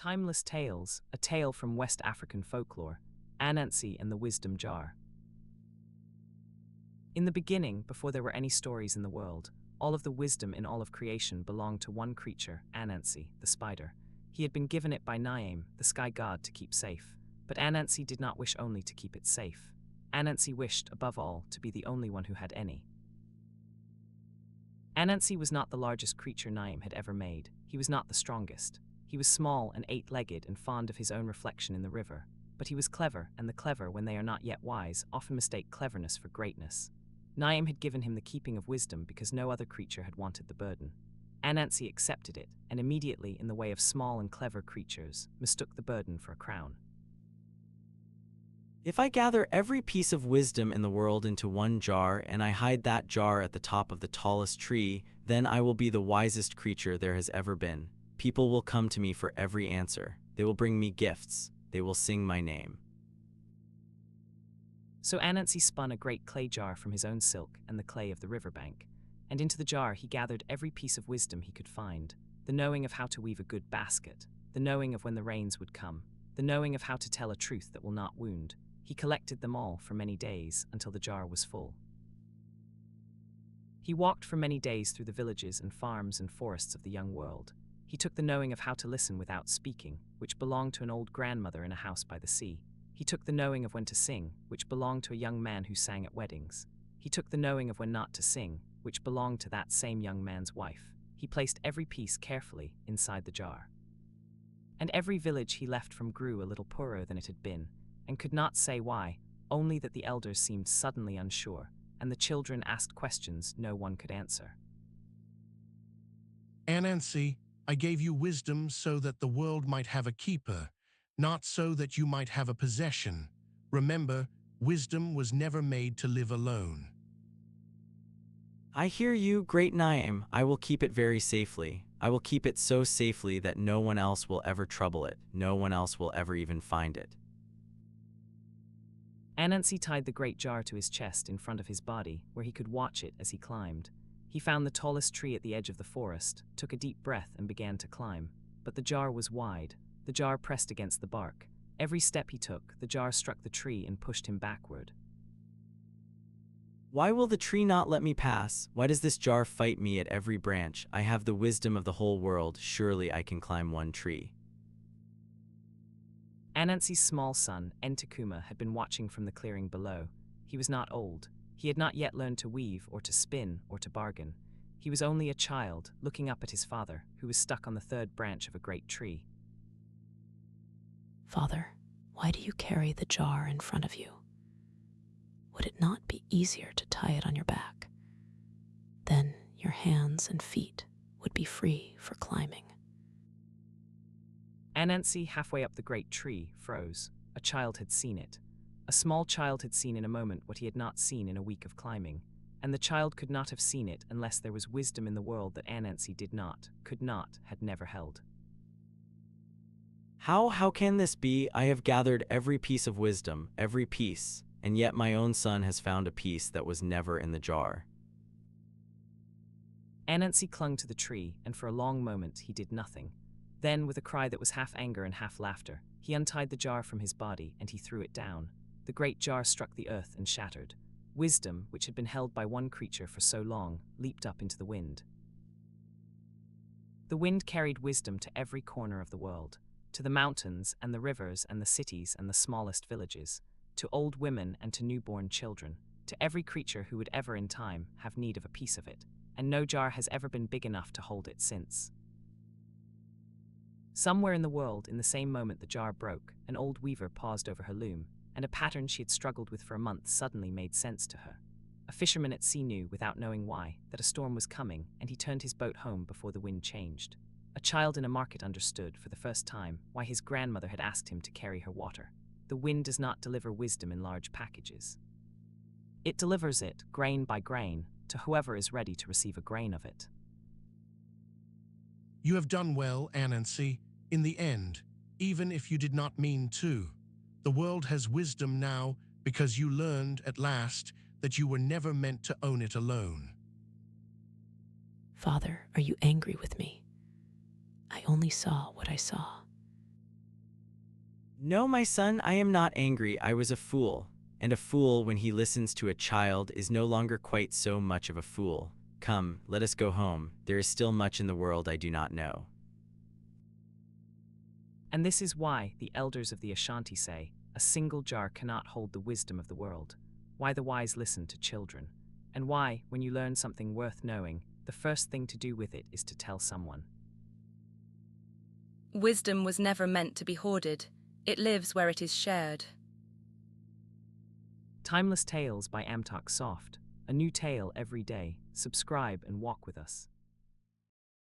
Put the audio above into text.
Timeless Tales, a tale from West African folklore, Anansi and the Wisdom Jar. In the beginning, before there were any stories in the world, all of the wisdom in all of creation belonged to one creature, Anansi, the spider. He had been given it by Niam, the sky god, to keep safe. But Anansi did not wish only to keep it safe. Anansi wished, above all, to be the only one who had any. Anansi was not the largest creature Niam had ever made. He was not the strongest. He was small and eight-legged and fond of his own reflection in the river. But he was clever, and the clever, when they are not yet wise, often mistake cleverness for greatness. Niam had given him the keeping of wisdom because no other creature had wanted the burden. Anansi accepted it, and immediately, in the way of small and clever creatures, mistook the burden for a crown. If I gather every piece of wisdom in the world into one jar, and I hide that jar at the top of the tallest tree, then I will be the wisest creature there has ever been. People will come to me for every answer. They will bring me gifts. They will sing my name. So Anansi spun a great clay jar from his own silk and the clay of the riverbank, and into the jar he gathered every piece of wisdom he could find: the knowing of how to weave a good basket, the knowing of when the rains would come, the knowing of how to tell a truth that will not wound. He collected them all for many days until the jar was full. He walked for many days through the villages and farms and forests of the young world. He took the knowing of how to listen without speaking, which belonged to an old grandmother in a house by the sea. He took the knowing of when to sing, which belonged to a young man who sang at weddings. He took the knowing of when not to sing, which belonged to that same young man's wife. He placed every piece carefully inside the jar. And every village he left from grew a little poorer than it had been, and could not say why, only that the elders seemed suddenly unsure, and the children asked questions no one could answer. Anansi, I gave you wisdom so that the world might have a keeper, not so that you might have a possession. Remember, wisdom was never made to live alone. I hear you, great Niam. I will keep it very safely. I will keep it so safely that no one else will ever trouble it. No one else will ever even find it. Anansi tied the great jar to his chest in front of his body, where he could watch it as he climbed. He found the tallest tree at the edge of the forest, took a deep breath and began to climb. But the jar was wide. The jar pressed against the bark. Every step he took, the jar struck the tree and pushed him backward. Why will the tree not let me pass? Why does this jar fight me at every branch? I have the wisdom of the whole world. Surely I can climb one tree. Anansi's small son, Entakuma, had been watching from the clearing below. He was not old. He had not yet learned to weave or to spin or to bargain. He was only a child, looking up at his father, who was stuck on the third branch of a great tree. Father, why do you carry the jar in front of you? Would it not be easier to tie it on your back? Then your hands and feet would be free for climbing. Anansi, halfway up the great tree, froze. A child had seen it. A small child had seen in a moment what he had not seen in a week of climbing, and the child could not have seen it unless there was wisdom in the world that Anansi did not, could not, had never held. How can this be? I have gathered every piece of wisdom, every piece, and yet my own son has found a piece that was never in the jar. Anansi clung to the tree, and for a long moment he did nothing. Then, with a cry that was half anger and half laughter, he untied the jar from his body and he threw it down. The great jar struck the earth and shattered. Wisdom, which had been held by one creature for so long, leaped up into the wind. The wind carried wisdom to every corner of the world, to the mountains and the rivers and the cities and the smallest villages, to old women and to newborn children, to every creature who would ever in time have need of a piece of it, and no jar has ever been big enough to hold it since. Somewhere in the world, in the same moment the jar broke, an old weaver paused over her loom, and a pattern she had struggled with for a month suddenly made sense to her. A fisherman at sea knew, without knowing why, that a storm was coming, and he turned his boat home before the wind changed. A child in a market understood, for the first time, why his grandmother had asked him to carry her water. The wind does not deliver wisdom in large packages. It delivers it, grain by grain, to whoever is ready to receive a grain of it. You have done well, Anansi, in the end, even if you did not mean to. The world has wisdom now because you learned at last that you were never meant to own it alone. Father, are you angry with me? I only saw what I saw. No, my son, I am not angry. I was a fool. And a fool, when he listens to a child, is no longer quite so much of a fool. Come, let us go home. There is still much in the world I do not know. And this is why the elders of the Ashanti say, a single jar cannot hold the wisdom of the world, why the wise listen to children, and why, when you learn something worth knowing, the first thing to do with it is to tell someone. Wisdom was never meant to be hoarded. It lives where it is shared. Timeless Tales by AmtocSoft. A new tale every day. Subscribe and walk with us.